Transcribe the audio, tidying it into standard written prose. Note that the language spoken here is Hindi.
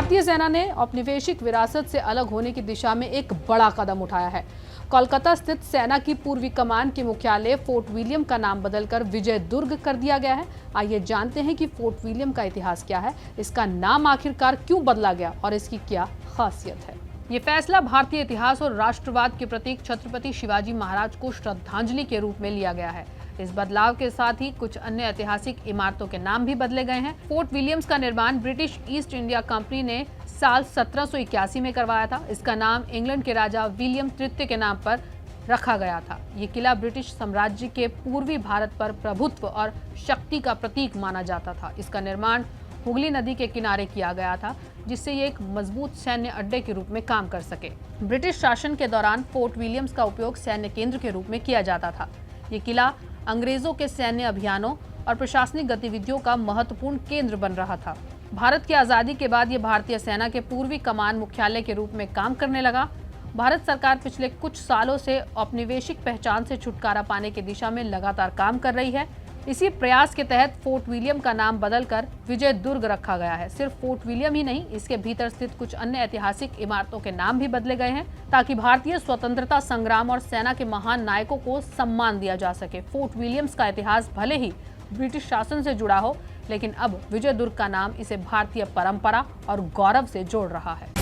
भारतीय सेना ने औपनिवेशिक विरासत से अलग होने की दिशा में एक बड़ा कदम उठाया है। कोलकाता स्थित सेना की पूर्वी कमान के मुख्यालय फोर्ट विलियम का नाम बदलकर विजय दुर्ग कर दिया गया है। आइए जानते हैं कि फोर्ट विलियम का इतिहास क्या है, इसका नाम आखिरकार क्यों बदला गया और इसकी क्या खासियत है। ये फैसला भारतीय इतिहास और राष्ट्रवाद के प्रतीक छत्रपति शिवाजी महाराज को श्रद्धांजलि के रूप में लिया गया है। इस बदलाव के साथ ही कुछ अन्य ऐतिहासिक इमारतों के नाम भी बदले गए हैं। फोर्ट विलियम्स का निर्माण ब्रिटिश ईस्ट इंडिया कंपनी ने साल 1781 में करवाया था। इसका नाम इंग्लैंड के राजा विलियम तृतीय के नाम पर रखा गया था। ये किला ब्रिटिश साम्राज्य के पूर्वी भारत पर प्रभुत्व और शक्ति का प्रतीक माना जाता था। इसका निर्माण हुगली नदी के किनारे किया गया था, जिससे ये एक मजबूत सैन्य अड्डे के रूप में काम कर सके। ब्रिटिश शासन के दौरान फोर्ट विलियम्स का उपयोग सैन्य केंद्र के रूप में किया जाता था। ये किला अंग्रेजों के सैन्य अभियानों और प्रशासनिक गतिविधियों का महत्वपूर्ण केंद्र बन रहा था। भारत की आज़ादी के बाद ये भारतीय सेना के पूर्वी कमान मुख्यालय के रूप में काम करने लगा। भारत सरकार पिछले कुछ सालों से औपनिवेशिक पहचान से छुटकारा पाने की दिशा में लगातार काम कर रही है। इसी प्रयास के तहत फोर्ट विलियम का नाम बदलकर विजय दुर्ग रखा गया है। सिर्फ फोर्ट विलियम ही नहीं, इसके भीतर स्थित कुछ अन्य ऐतिहासिक इमारतों के नाम भी बदले गए हैं, ताकि भारतीय स्वतंत्रता संग्राम और सेना के महान नायकों को सम्मान दिया जा सके। फोर्ट विलियम्स का इतिहास भले ही ब्रिटिश शासन से जुड़ा हो, लेकिन अब विजय दुर्ग का नाम इसे भारतीय परंपरा और गौरव से जोड़ रहा है।